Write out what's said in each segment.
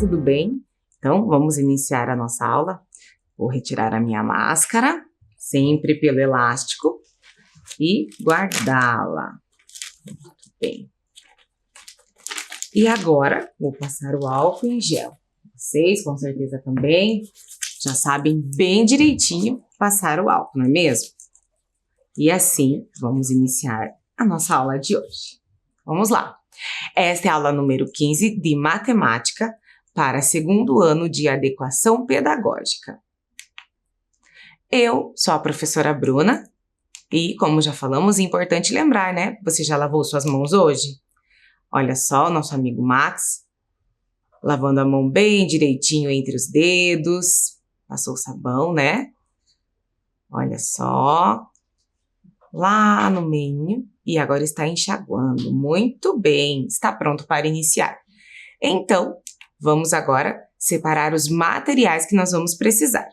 tudo bem? Então, vamos iniciar a nossa aula. Vou retirar a minha máscara, sempre pelo elástico, e guardá-la. Muito bem. E agora, vou passar o álcool em gel. Vocês, com certeza, também já sabem bem direitinho passar o álcool, não é mesmo? E assim, vamos iniciar a nossa aula de hoje. Vamos lá. Esta é a aula número 15 de Matemática para segundo ano de Adequação Pedagógica. Eu sou a professora Bruna e, como já falamos, é importante lembrar, né? Você já lavou suas mãos hoje? Olha só, o nosso amigo Max, lavando a mão bem direitinho entre os dedos, passou o sabão, né? Olha só, lá no meio, e agora está enxaguando. Muito bem, está pronto para iniciar. Então, vamos agora separar os materiais que nós vamos precisar.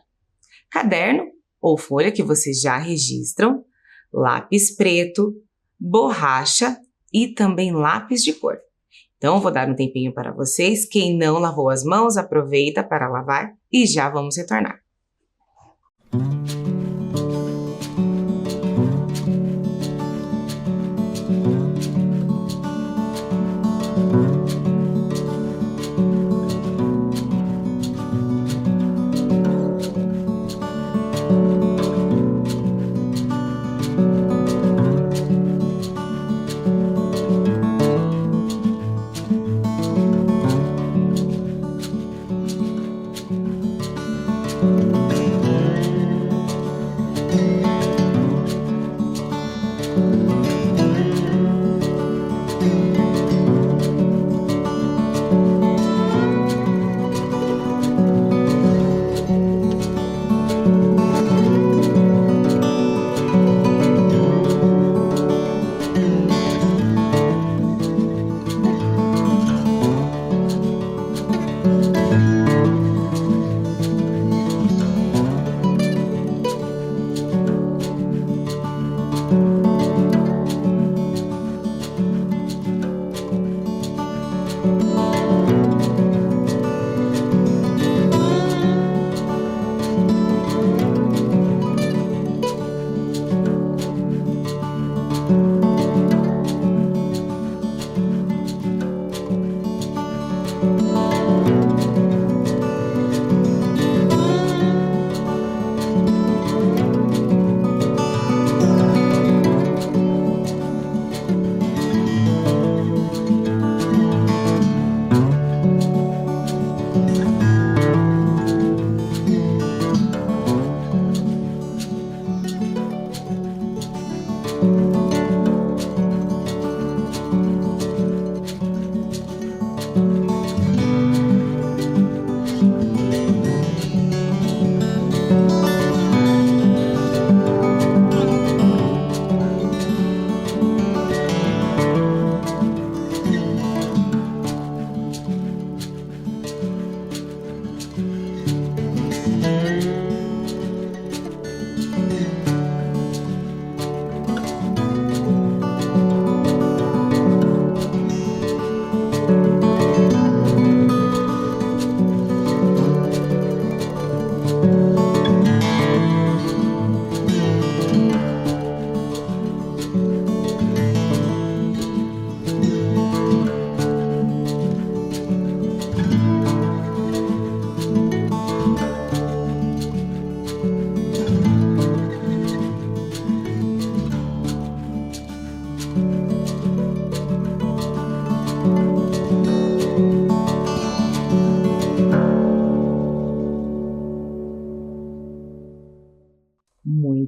Caderno ou folha que vocês já registram, lápis preto, borracha e também lápis de cor. Então, vou dar um tempinho para vocês. Quem não lavou as mãos, aproveita para lavar e já vamos retornar.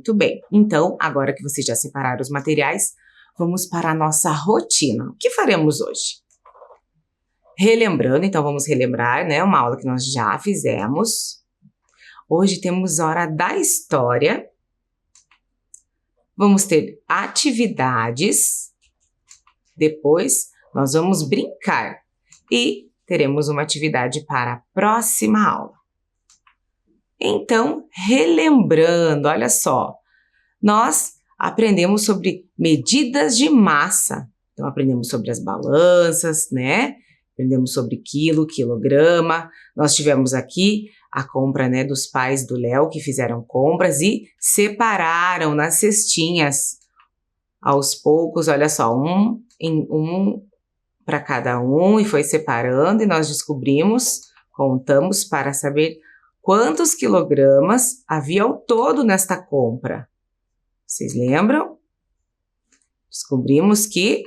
Muito bem, então, agora que vocês já separaram os materiais, vamos para a nossa rotina. O que faremos hoje? Relembrando, então vamos relembrar, né, uma aula que nós já fizemos. Hoje temos hora da história. Vamos ter atividades. Depois, nós vamos brincar. E teremos uma atividade para a próxima aula. Então, relembrando, olha só, nós aprendemos sobre medidas de massa. Então, aprendemos sobre as balanças, né? Aprendemos sobre quilo, quilograma. Nós tivemos aqui a compra, né, dos pais do Léo, que fizeram compras e separaram nas cestinhas. Aos poucos, olha só, um para cada um, e foi separando, e nós descobrimos, contamos para saber quantos quilogramas havia ao todo nesta compra. Vocês lembram? Descobrimos que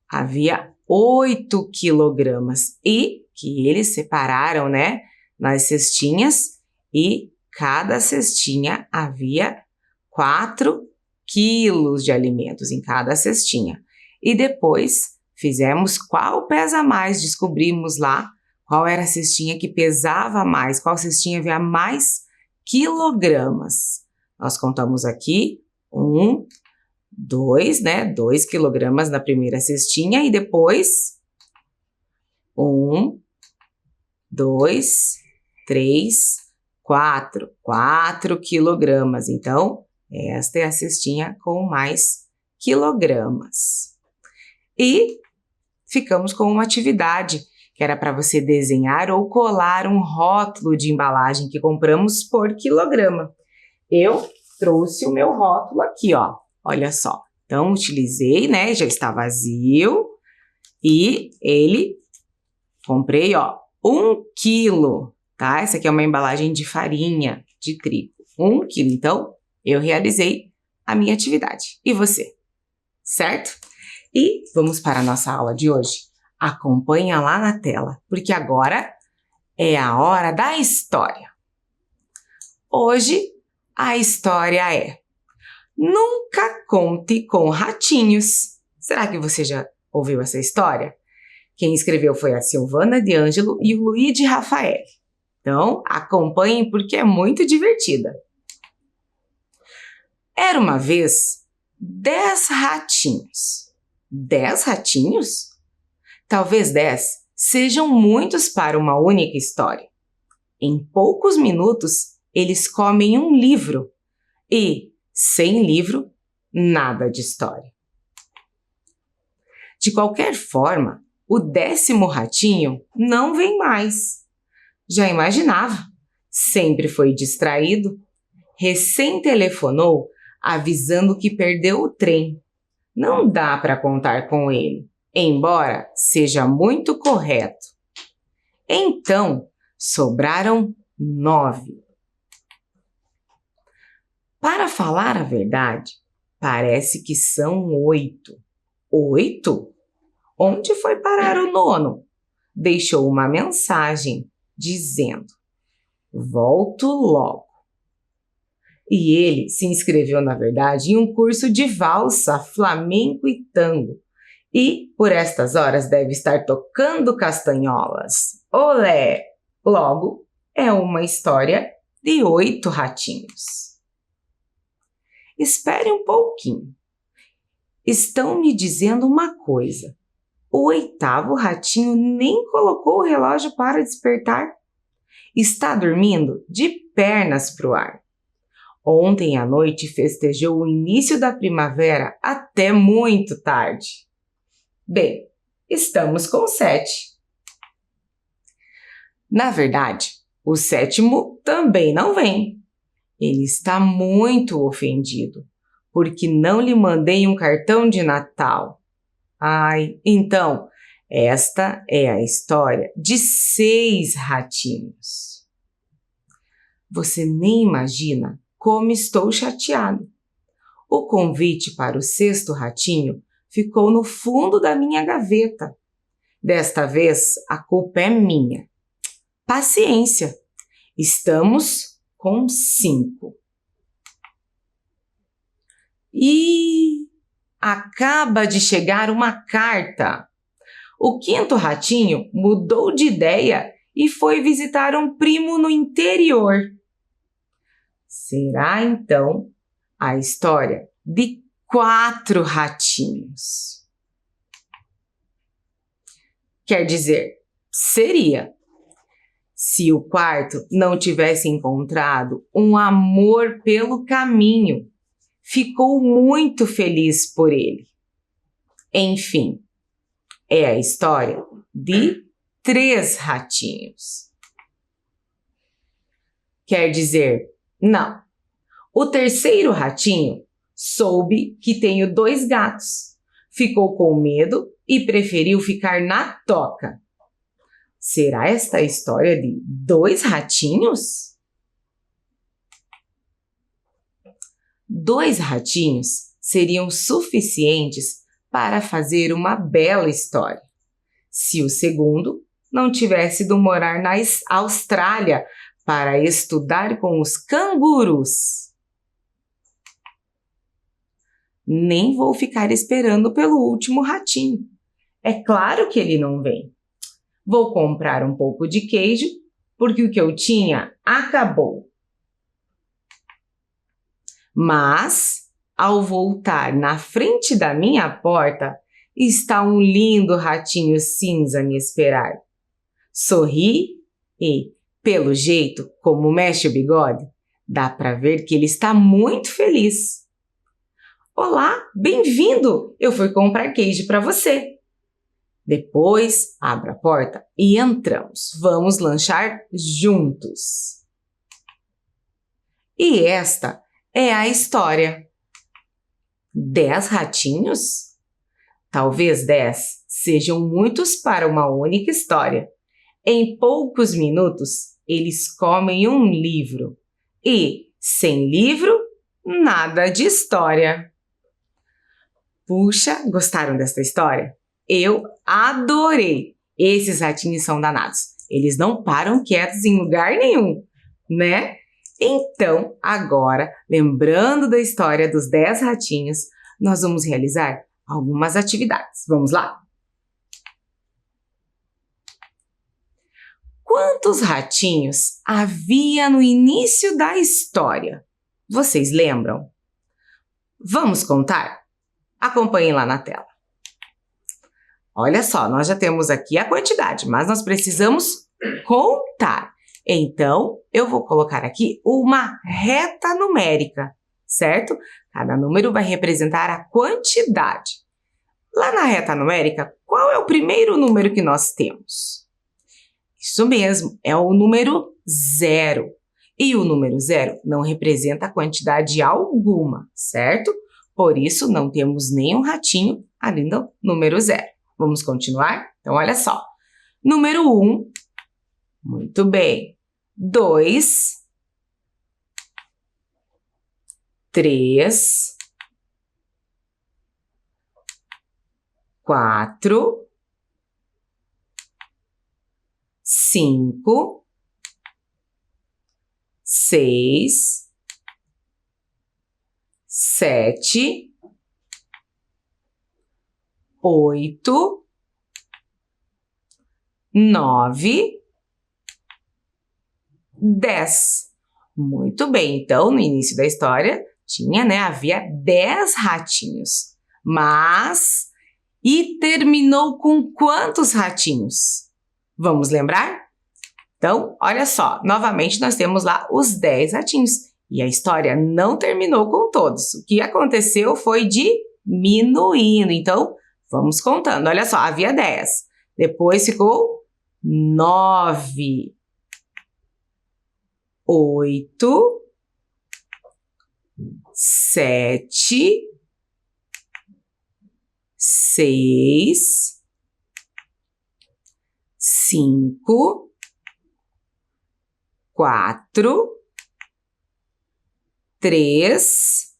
havia 8 quilogramas e que eles separaram, né, nas cestinhas, e cada cestinha havia 4 quilos de alimentos em cada cestinha. E depois fizemos qual pesa mais, descobrimos lá qual era a cestinha que pesava mais, qual cestinha havia mais quilogramas. Nós contamos aqui 2 quilogramas na primeira cestinha, e depois 1, 2, 3, 4 quilogramas. Então, esta é a cestinha com mais quilogramas. E ficamos com uma atividade, que era para você desenhar ou colar um rótulo de embalagem que compramos por quilograma. Eu trouxe o meu rótulo aqui, ó. Olha só. Então, utilizei, né? Já está vazio. E comprei, ó, 1 quilo, tá? Essa aqui é uma embalagem de farinha de trigo. 1 quilo. Então, eu realizei a minha atividade. E você? Certo? E vamos para a nossa aula de hoje. Acompanha lá na tela, porque agora é a hora da história. Hoje, a história é: nunca conte com ratinhos. Será que você já ouviu essa história? Quem escreveu foi a Silvana de Ângelo e o Luiz de Rafael. Então, acompanhem porque é muito divertida. Era uma vez 10 ratinhos. 10 ratinhos? Talvez 10 sejam muitos para uma única história. Em poucos minutos, eles comem um livro. E, sem livro, nada de história. De qualquer forma, o 10º ratinho não vem mais. Já imaginava? Sempre foi distraído. Recém-telefonou avisando que perdeu o trem. Não dá para contar com ele, embora seja muito correto. Então, sobraram 9. Para falar a verdade, parece que são 8. 8? Onde foi parar o 9º? Deixou uma mensagem dizendo: volto logo. E ele se inscreveu, na verdade, em um curso de valsa, flamenco e tango. E, por estas horas, deve estar tocando castanholas. Olé! Logo, é uma história de 8 ratinhos. Espere um pouquinho. Estão me dizendo uma coisa. O 8º ratinho nem colocou o relógio para despertar. Está dormindo de pernas para o ar. Ontem à noite festejou o início da primavera até muito tarde. Bem, estamos com 7. Na verdade, o 7º também não vem. Ele está muito ofendido, porque não lhe mandei um cartão de Natal. Ai, então, esta é a história de 6 ratinhos. Você nem imagina como estou chateado. O convite para o 6º ratinho ficou no fundo da minha gaveta. Desta vez, a culpa é minha. Paciência, estamos com 5. E acaba de chegar uma carta. O 5º ratinho mudou de ideia e foi visitar um primo no interior. Será, então, a história de 4 ratinhos. Quer dizer, seria, se o 4º não tivesse encontrado um amor pelo caminho. Ficou muito feliz por ele. Enfim, é a história de 3 ratinhos. Quer dizer, não. O terceiro ratinho soube que tenho 2 gatos. Ficou com medo e preferiu ficar na toca. Será esta a história de 2 ratinhos? 2 ratinhos seriam suficientes para fazer uma bela história, se o segundo não tivesse ido morar na Austrália para estudar com os cangurus. Nem vou ficar esperando pelo último ratinho. É claro que ele não vem. Vou comprar um pouco de queijo, porque o que eu tinha acabou. Mas, ao voltar na frente da minha porta, está um lindo ratinho cinza a me esperar. Sorri e, pelo jeito como mexe o bigode, dá para ver que ele está muito feliz. Olá, bem-vindo! Eu fui comprar queijo para você. Depois, abra a porta e entramos. Vamos lanchar juntos. E esta é a história. 10 ratinhos? Talvez 10 sejam muitos para uma única história. Em poucos minutos, eles comem um livro. E, sem livro, nada de história. Puxa, gostaram desta história? Eu adorei! Esses ratinhos são danados. Eles não param quietos em lugar nenhum, né? Então, agora, lembrando da história dos 10 ratinhos, nós vamos realizar algumas atividades. Vamos lá? Quantos ratinhos havia no início da história? Vocês lembram? Vamos contar? Acompanhem lá na tela. Olha só, nós já temos aqui a quantidade, mas nós precisamos contar. Então, eu vou colocar aqui uma reta numérica, certo? Cada número vai representar a quantidade. Lá na reta numérica, qual é o primeiro número que nós temos? Isso mesmo, é o número 0. E o número 0 não representa quantidade alguma, certo? Por isso, não temos nenhum ratinho ali no número 0. Vamos continuar? Então, olha só. Número 1, muito bem. 2, 3, 4, 5, 6, 7, 8, 9, 10. Muito bem, então no início da história havia 10 ratinhos. E terminou com quantos ratinhos? Vamos lembrar? Então, olha só, novamente nós temos lá os 10 ratinhos. E a história não terminou com todos. O que aconteceu foi diminuindo. Então, vamos contando. Olha só, havia 10. Depois ficou 9, 8, 7, 6, 5, 4, 3,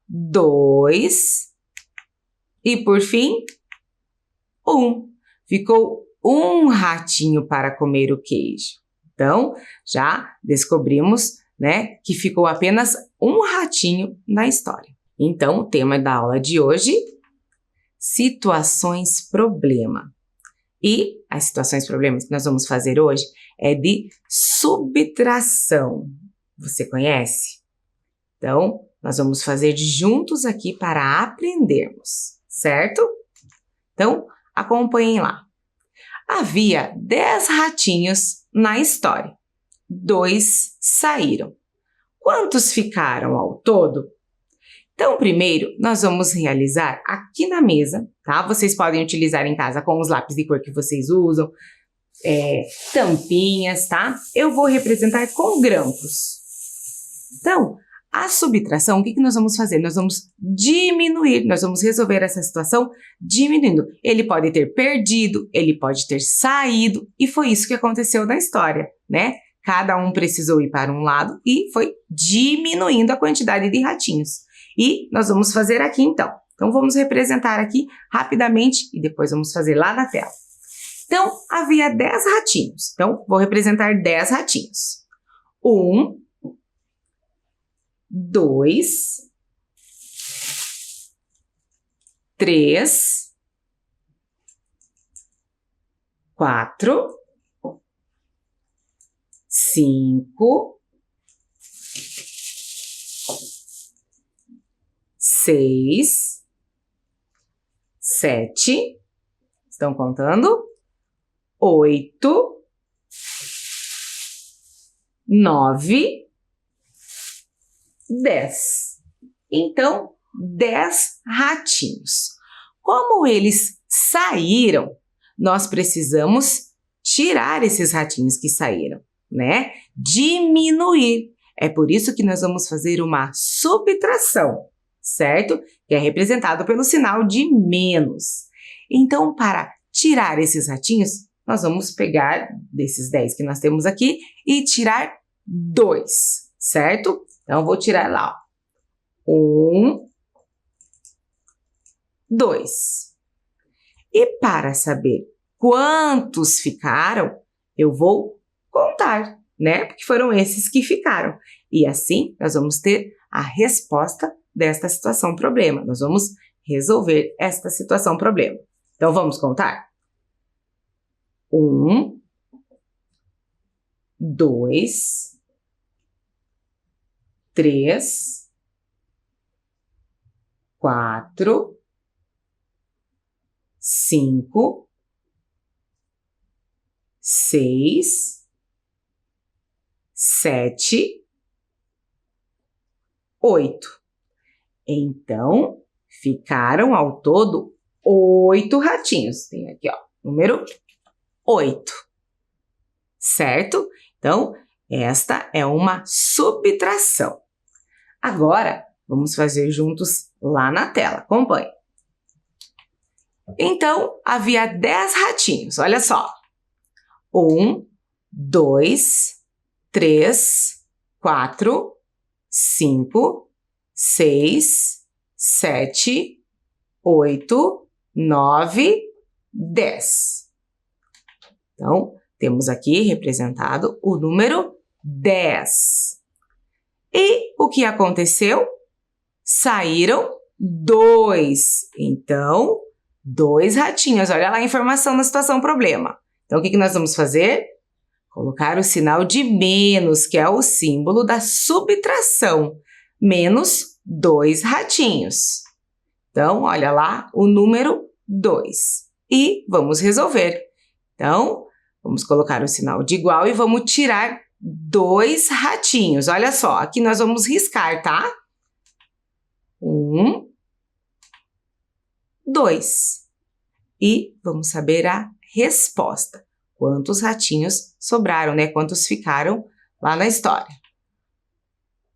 2 e, por fim, 1. Ficou um ratinho para comer o queijo. Então, já descobrimos, que ficou apenas um ratinho na história. Então, o tema da aula de hoje, situações problema. E as situações problemas que nós vamos fazer hoje é de subtração. Você conhece? Então, nós vamos fazer juntos aqui para aprendermos, certo? Então, acompanhem lá. Havia 10 ratinhos na história. 2 saíram. Quantos ficaram ao todo? Então, primeiro, nós vamos realizar aqui na mesa, tá? Vocês podem utilizar em casa com os lápis de cor que vocês usam, tampinhas, tá? Eu vou representar com grampos. Então, a subtração, o que nós vamos fazer? Nós vamos diminuir, nós vamos resolver essa situação diminuindo. Ele pode ter perdido, ele pode ter saído, e foi isso que aconteceu na história, né? Cada um precisou ir para um lado e foi diminuindo a quantidade de ratinhos. E nós vamos fazer aqui então. Então, vamos representar aqui rapidamente e depois vamos fazer lá na tela. Então, havia 10 ratinhos. Então, vou representar 10 ratinhos. 1, 2, 3, 4, 5, 6, 7, estão contando? 8, 9, 10. Então, 10 ratinhos. Como eles saíram, nós precisamos tirar esses ratinhos que saíram, né? Diminuir. É por isso que nós vamos fazer uma subtração, certo? Que é representado pelo sinal de menos. Então, para tirar esses ratinhos, nós vamos pegar desses 10 que nós temos aqui e tirar 2, certo? Então, eu vou tirar lá, ó. 1, 2. E para saber quantos ficaram, eu vou contar, né? Porque foram esses que ficaram. E assim, nós vamos ter a resposta desta situação problema. Nós vamos resolver esta situação problema. Então, vamos contar? 1, 2, 3, 4, 5, 6, 7, 8. Então, ficaram ao todo 8 ratinhos. Tem aqui, ó, número 8, certo? Então, esta é uma subtração. Agora, vamos fazer juntos lá na tela. Acompanhe. Então, havia 10 ratinhos. Olha só. 1, 2, 3, 4, 5, 6, 7, 8, 9, 10. Então, temos aqui representado o número 10. E o que aconteceu? Saíram 2. Então, 2 ratinhos. Olha lá a informação na situação problema. Então, o que nós vamos fazer? Colocar o sinal de menos, que é o símbolo da subtração. Menos 2 ratinhos. Então, olha lá o número 2. E vamos resolver. Então, vamos colocar o sinal de igual e vamos tirar 2 ratinhos. Olha só, aqui nós vamos riscar, tá? 1, 2. E vamos saber a resposta. Quantos ratinhos sobraram, né? Quantos ficaram lá na história?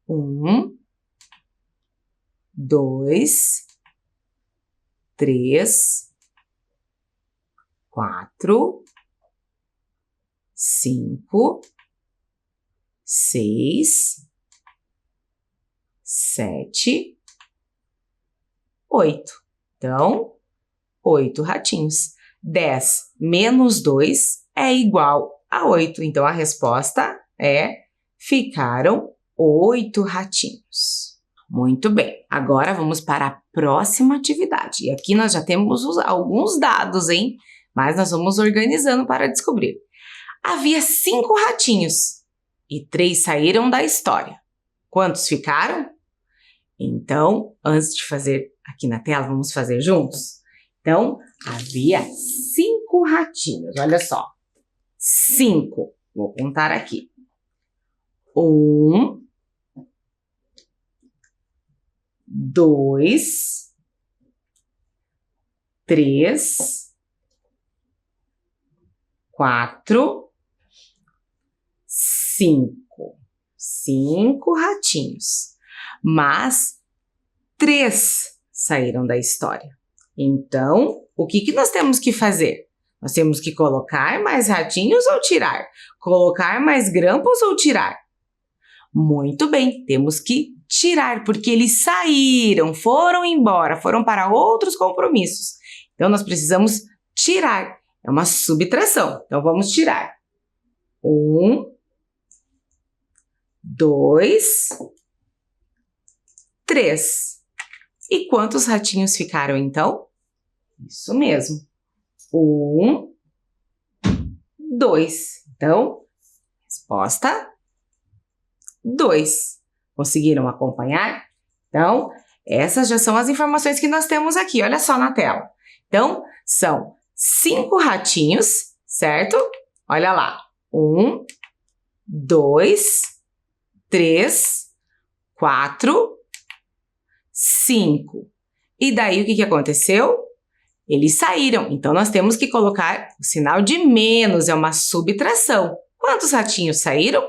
1, 2, 3, 4, 5, 6, 7, 8. Então, 8 ratinhos. 10 menos 2 é igual a 8. Então, a resposta é: ficaram 8 ratinhos. Muito bem. Agora, vamos para a próxima atividade. E aqui nós já temos alguns dados, hein? Mas nós vamos organizando para descobrir. Havia 5 ratinhos e 3 saíram da história. Quantos ficaram? Então, antes de fazer aqui na tela, vamos fazer juntos? Então, havia 5 ratinhos. Olha só. 5. Vou contar aqui. 1, 2, 3, 4, 5. 5 ratinhos. Mas 3 saíram da história. Então, o que nós temos que fazer? Nós temos que colocar mais ratinhos ou tirar? Colocar mais grampos ou tirar? Muito bem, temos que tirar, porque eles saíram, foram embora, foram para outros compromissos. Então, nós precisamos tirar. É uma subtração. Então, vamos tirar. 1, 2, 3. E quantos ratinhos ficaram, então? Isso mesmo. 1, 2. Então, resposta 2. Conseguiram acompanhar? Então, essas já são as informações que nós temos aqui. Olha só na tela. Então, são 5 ratinhos, certo? Olha lá. 1, 2, 3, 4, 5. E daí o que aconteceu? Eles saíram. Então, nós temos que colocar o sinal de menos, é uma subtração. Quantos ratinhos saíram?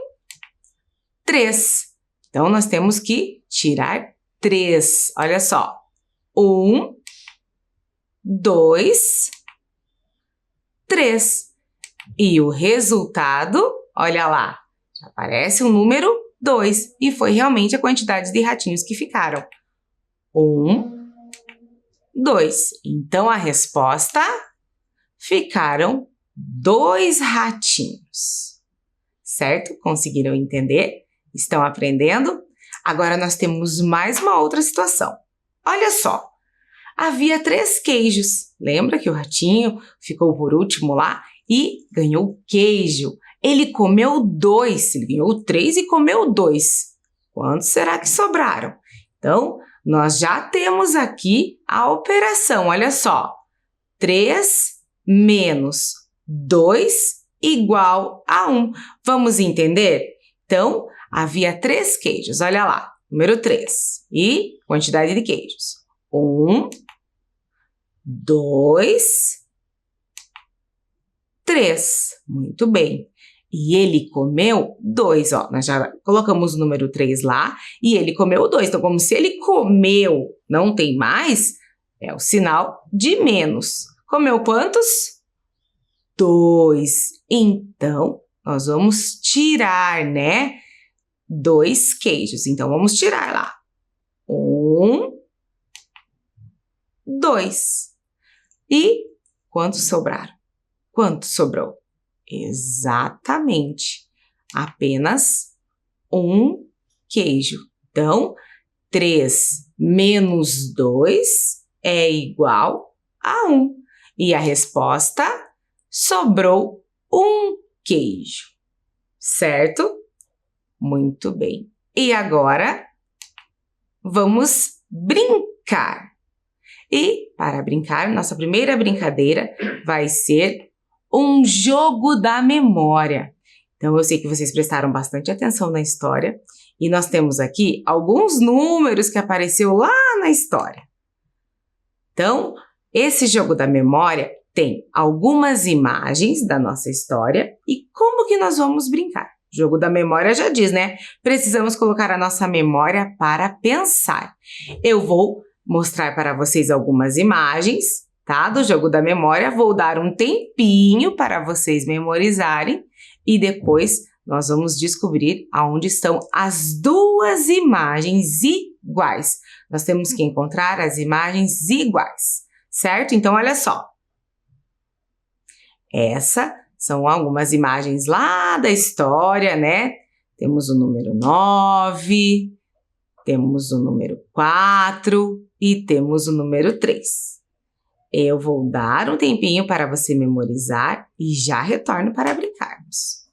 3. Então, nós temos que tirar 3. Olha só. 1, 2, 3. E o resultado, olha lá, já aparece o número 2. E foi realmente a quantidade de ratinhos que ficaram. 1, 2. Então, a resposta, ficaram 2 ratinhos. Certo? Conseguiram entender? Estão aprendendo? Agora, nós temos mais uma outra situação. Olha só. Havia 3 queijos. Lembra que o ratinho ficou por último lá e ganhou queijo? Ele comeu 2. Ele ganhou 3 e comeu 2. Quantos será que sobraram? Então, nós já temos aqui a operação. Olha só. 3 menos 2 igual a 1. Vamos entender? Então, havia 3 queijos. Olha lá. Número 3. E quantidade de queijos. 1, 2, 3. Muito bem. E ele comeu 2, ó. Nós já colocamos o número 3 lá e ele comeu 2. Então, como se ele comeu, não tem mais, é o sinal de menos. Comeu quantos? 2. Então, nós vamos tirar, né? 2 queijos. Então, vamos tirar lá. 1, 2. E quantos sobraram? Quanto sobrou? Exatamente. Apenas 1 queijo. Então, 3 menos 2 é igual a 1. E a resposta, sobrou 1 queijo. Certo? Muito bem. E agora, vamos brincar. E, para brincar, nossa primeira brincadeira vai ser um jogo da memória. Então, eu sei que vocês prestaram bastante atenção na história e nós temos aqui alguns números que apareceu lá na história. Então, esse jogo da memória tem algumas imagens da nossa história e como que nós vamos brincar? O jogo da memória já diz, né? Precisamos colocar a nossa memória para pensar. Eu vou mostrar para vocês algumas imagens, tá? Do jogo da memória. Vou dar um tempinho para vocês memorizarem e depois nós vamos descobrir aonde estão as 2 imagens iguais. Nós temos que encontrar as imagens iguais, certo? Então, olha só. Essas são algumas imagens lá da história, né? Temos o número 9, temos o número 4 e temos o número 3. Eu vou dar um tempinho para você memorizar e já retorno para brincarmos.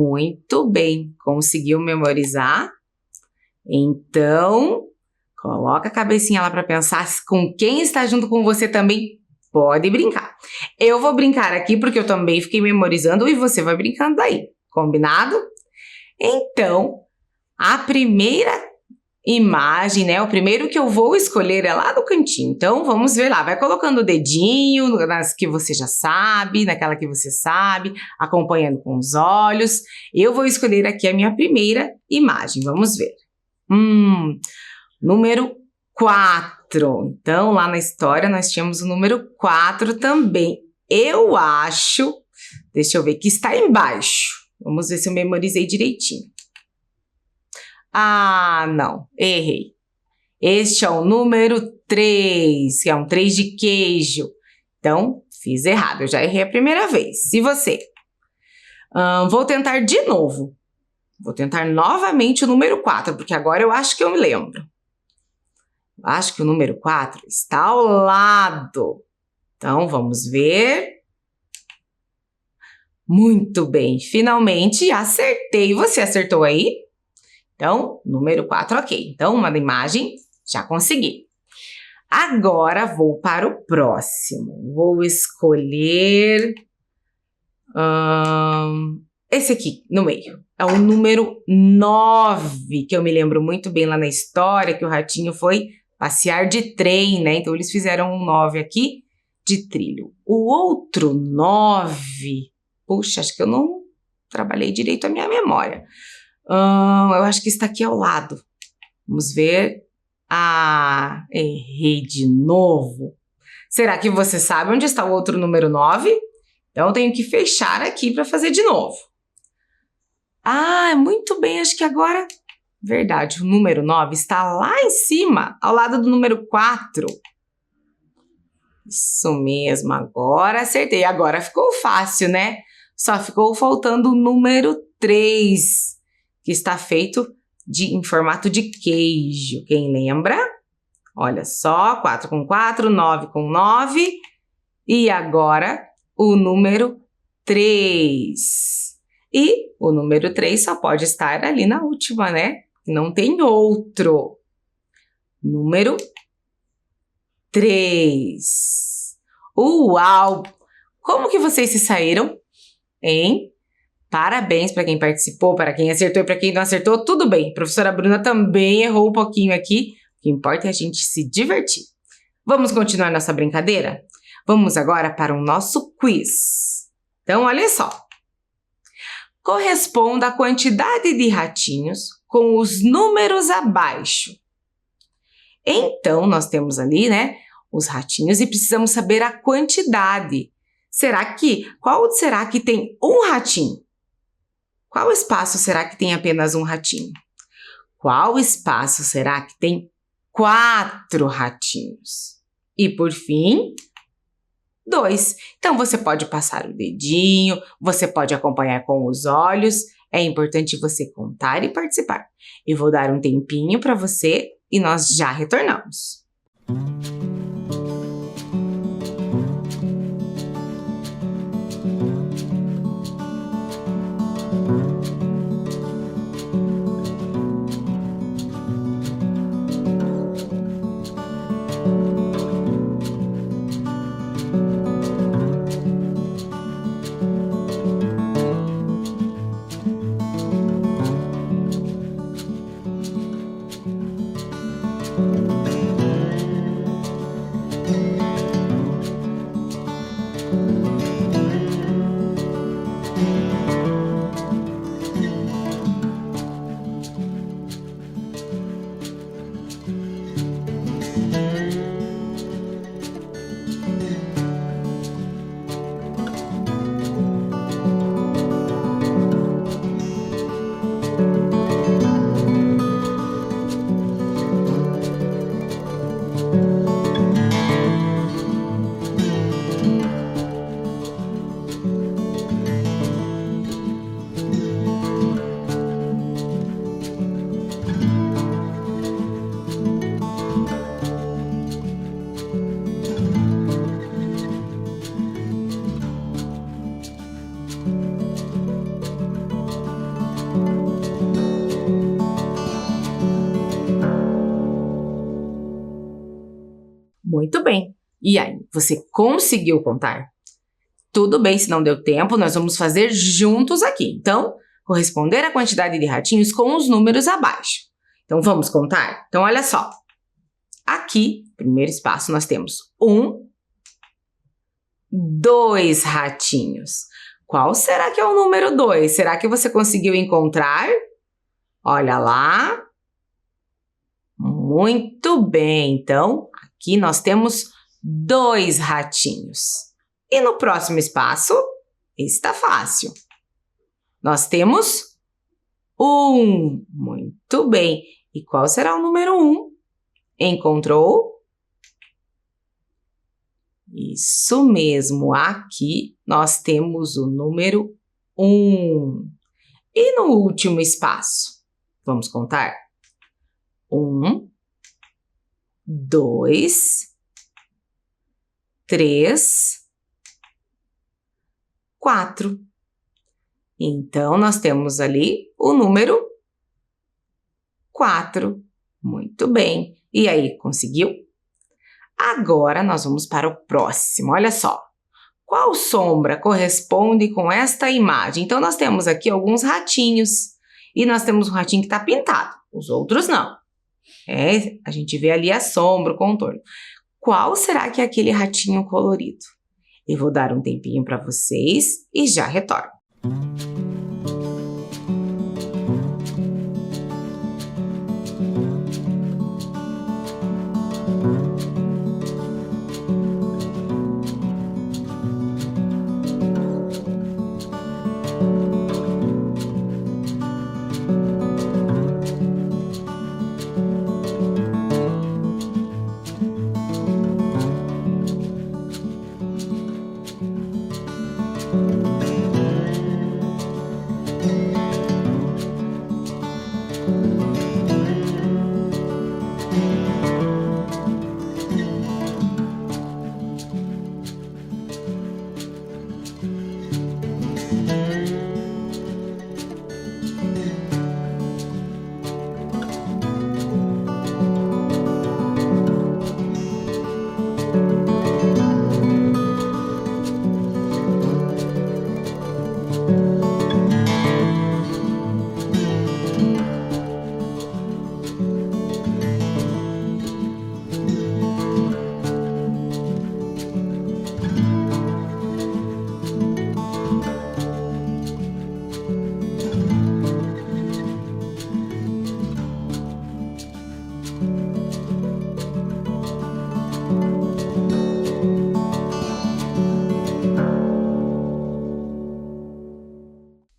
Muito bem, conseguiu memorizar? Então, coloca a cabecinha lá para pensar com quem está junto com você também. Pode brincar. Eu vou brincar aqui porque eu também fiquei memorizando e você vai brincando daí. Combinado? Então, a primeira imagem, né? O primeiro que eu vou escolher é lá do cantinho. Então, vamos ver lá. Vai colocando o dedinho nas que você já sabe, naquela que você sabe, acompanhando com os olhos. Eu vou escolher aqui a minha primeira imagem. Vamos ver. Número 4. Então, lá na história, nós tínhamos o número 4 também. Eu acho, deixa eu ver, que está embaixo. Vamos ver se eu memorizei direitinho. Ah, não, errei. Este é o número 3, que é um 3 de queijo. Então, fiz errado, eu já errei a primeira vez. E você? Vou tentar de novo. Vou tentar novamente o número 4, porque agora eu acho que eu me lembro. Acho que o número 4 está ao lado. Então, vamos ver. Muito bem, finalmente acertei. Você acertou aí? Então, número 4, ok. Então, uma imagem, já consegui. Agora, vou para o próximo. Vou escolher esse aqui, no meio. É o número 9, que eu me lembro muito bem lá na história, que o ratinho foi passear de trem, né? Então, eles fizeram um 9 aqui de trilho. O outro 9, puxa, acho que eu não trabalhei direito a minha memória. Eu acho que está aqui ao lado. Vamos ver. Ah, errei de novo. Será que você sabe onde está o outro número 9? Então, eu tenho que fechar aqui para fazer de novo. Ah, muito bem, acho que agora... Verdade, o número 9 está lá em cima, ao lado do número 4. Isso mesmo, agora acertei. Agora ficou fácil, né? Só ficou faltando o número 3, que está feito em formato de queijo. Quem lembra? Olha só, 4 com 4, 9 com 9. E agora o número 3. E o número 3 só pode estar ali na última, né? Não tem outro. Número 3. Uau! Como que vocês se saíram? Hein? Parabéns para quem participou, para quem acertou e para quem não acertou, tudo bem. A professora Bruna também errou um pouquinho aqui. O que importa é a gente se divertir. Vamos continuar nossa brincadeira? Vamos agora para o nosso quiz. Então, olha só. Corresponda a quantidade de ratinhos com os números abaixo. Então, nós temos ali, né, os ratinhos e precisamos saber a quantidade. Qual será que tem um ratinho? Qual espaço será que tem apenas um ratinho? Qual espaço será que tem 4 ratinhos? E por fim, 2. Então, você pode passar o dedinho, você pode acompanhar com os olhos. É importante você contar e participar. Eu vou dar um tempinho para você e nós já retornamos. Muito bem. E aí, você conseguiu contar? Tudo bem, se não deu tempo, nós vamos fazer juntos aqui. Então, corresponder a quantidade de ratinhos com os números abaixo. Então, vamos contar? Então, olha só. Aqui, primeiro espaço, nós temos 1, 2 ratinhos. Qual será que é o número 2? Será que você conseguiu encontrar? Olha lá. Muito bem. Então, aqui nós temos 2 ratinhos. E no próximo espaço, está fácil. Nós temos 1. Muito bem. E qual será o número 1? Encontrou? Isso mesmo. Aqui nós temos o número 1. E no último espaço? Vamos contar? 1, 2, 3, 4. Então, nós temos ali o número 4. Muito bem. E aí, conseguiu? Agora, nós vamos para o próximo. Olha só. Qual sombra corresponde com esta imagem? Então, nós temos aqui alguns ratinhos. E nós temos um ratinho que está pintado. Os outros não. A gente vê ali a sombra, o contorno. Qual será que é aquele ratinho colorido? Eu vou dar um tempinho para vocês e já retorno.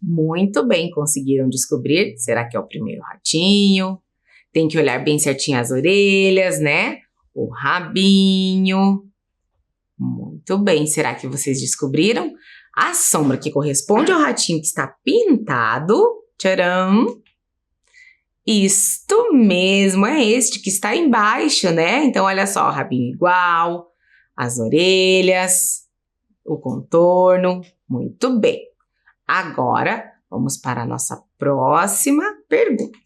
Muito bem, conseguiram descobrir? Será que é o primeiro ratinho? Tem que olhar bem certinho as orelhas, né? O rabinho. Muito bem, será que vocês descobriram? A sombra que corresponde ao ratinho que está pintado, tcharam! Isto mesmo, é este que está embaixo, né? Então, olha só, o rabinho igual, as orelhas, o contorno. Muito bem. Agora, vamos para a nossa próxima pergunta.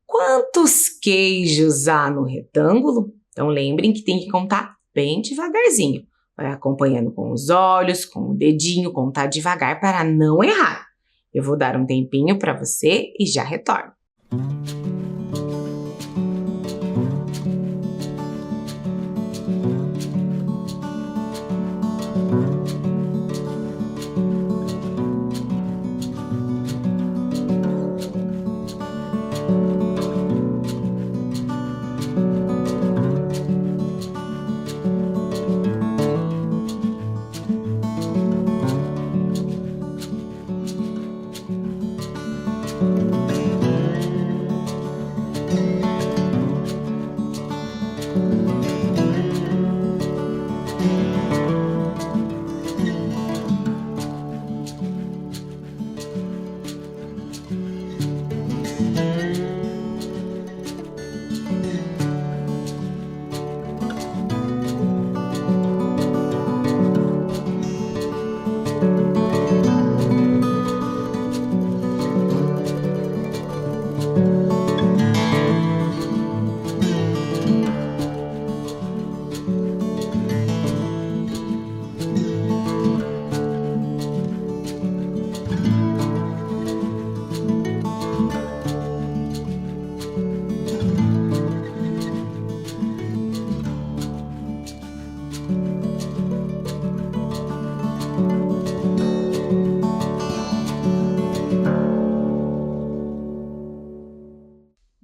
Quantos queijos há no retângulo? Então, lembrem que tem que contar bem devagarzinho. Vai acompanhando com os olhos, com o dedinho, contar devagar para não errar. Eu vou dar um tempinho para você e já retorno.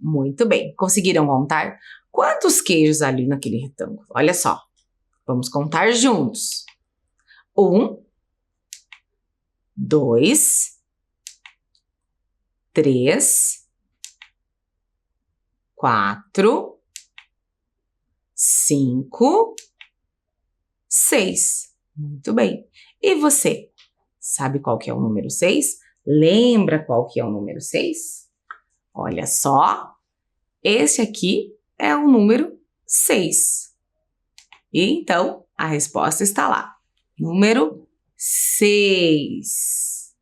Muito bem. Conseguiram contar quantos queijos há ali naquele retângulo? Olha só. Vamos contar juntos. 1, 2, 3, 4, 5, 6. Muito bem. E você? Sabe qual que é o número 6? Lembra qual que é o número 6? Olha só. Esse aqui é o número 6. E então, a resposta está lá. Número 6.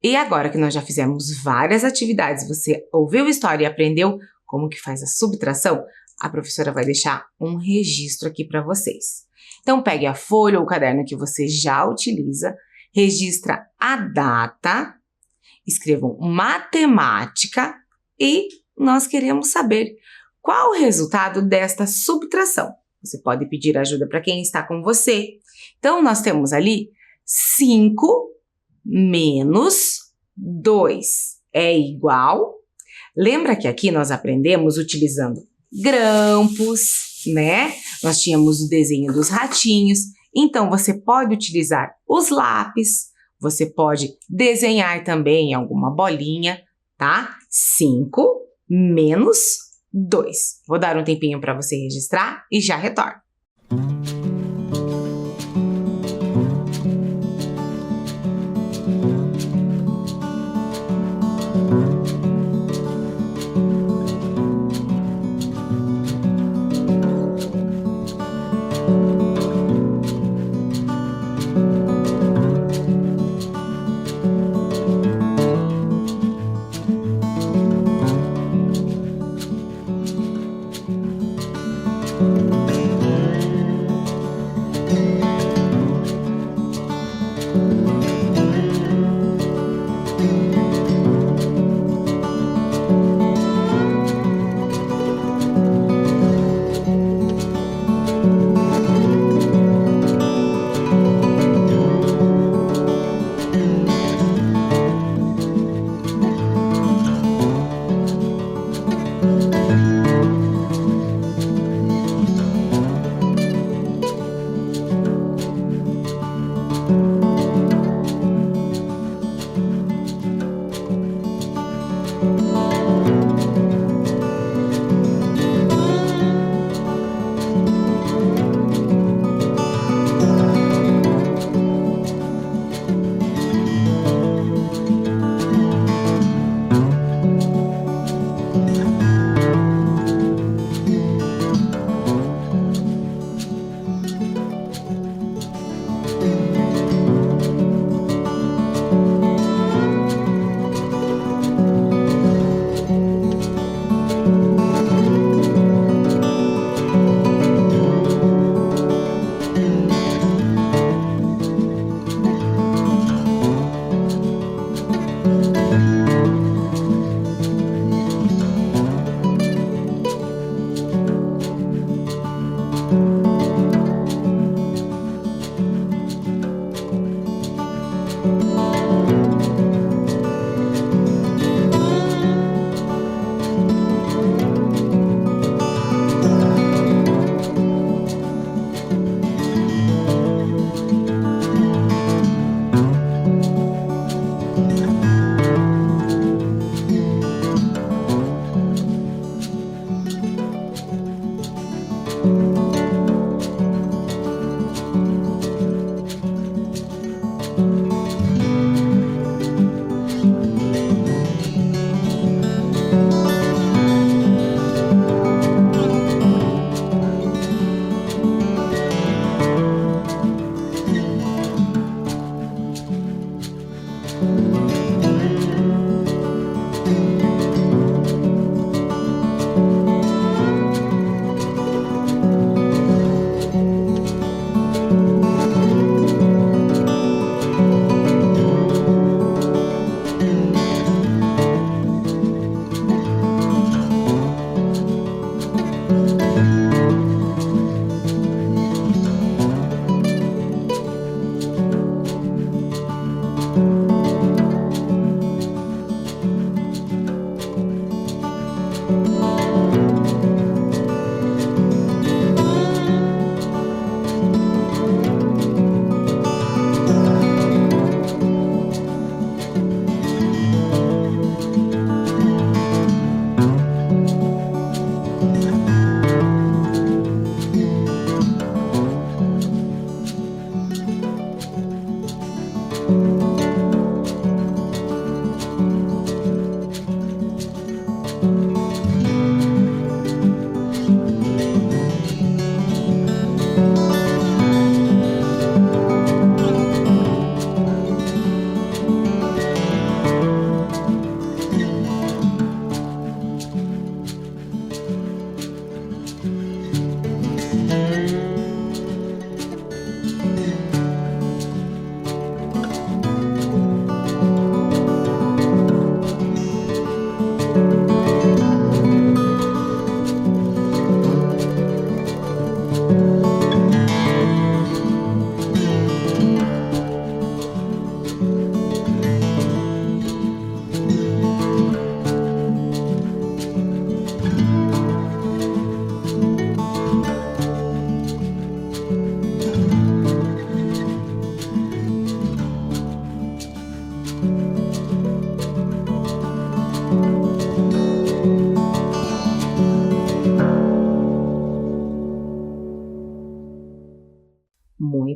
E agora que nós já fizemos várias atividades, você ouviu a história e aprendeu como que faz a subtração, a professora vai deixar um registro aqui para vocês. Então, pegue a folha ou o caderno que você já utiliza, registra a data, escrevam matemática e nós queremos saber qual o resultado desta subtração. Você pode pedir ajuda para quem está com você. Então, nós temos ali 5 menos 2 é igual. Lembra que aqui nós aprendemos utilizando grampos, né? Nós tínhamos o desenho dos ratinhos. Então, você pode utilizar os lápis, você pode desenhar também alguma bolinha, tá? 5 menos 2. Vou dar um tempinho para você registrar e já retorno.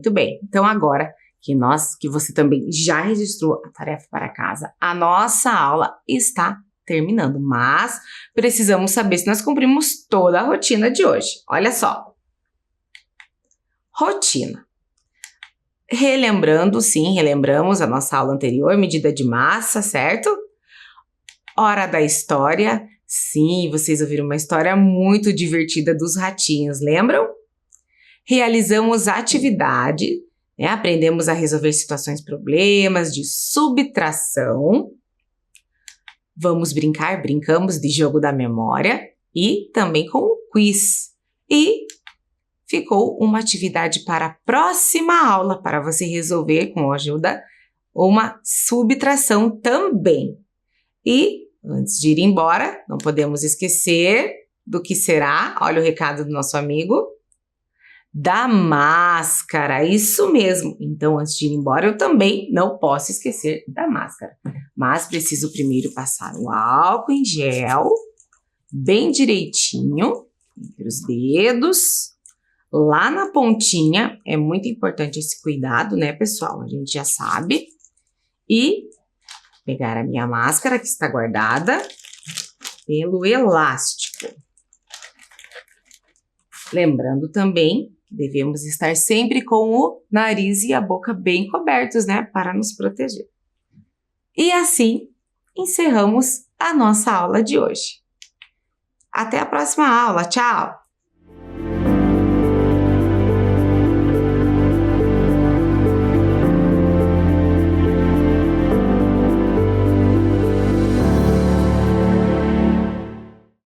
Muito bem. Então, agora que você também já registrou a tarefa para casa, a nossa aula está terminando, mas precisamos saber se nós cumprimos toda a rotina de hoje. Olha só. Rotina. Relembramos a nossa aula anterior, medida de massa, certo? Hora da história. Sim, vocês ouviram uma história muito divertida dos ratinhos, lembram? Realizamos atividade, né? Aprendemos a resolver problemas de subtração. Vamos brincamos de jogo da memória e também com o quiz. E ficou uma atividade para a próxima aula, para você resolver com a ajuda uma subtração também. E antes de ir embora, não podemos esquecer do que será, olha o recado do nosso amigo, da máscara, isso mesmo. Então, antes de ir embora, eu também não posso esquecer da máscara. Mas preciso primeiro passar o álcool em gel, bem direitinho, entre os dedos, lá na pontinha. É muito importante esse cuidado, né, pessoal? A gente já sabe. E pegar a minha máscara, que está guardada pelo elástico. Lembrando também que devemos estar sempre com o nariz e a boca bem cobertos, né, para nos proteger. E assim, encerramos a nossa aula de hoje. Até a próxima aula. Tchau!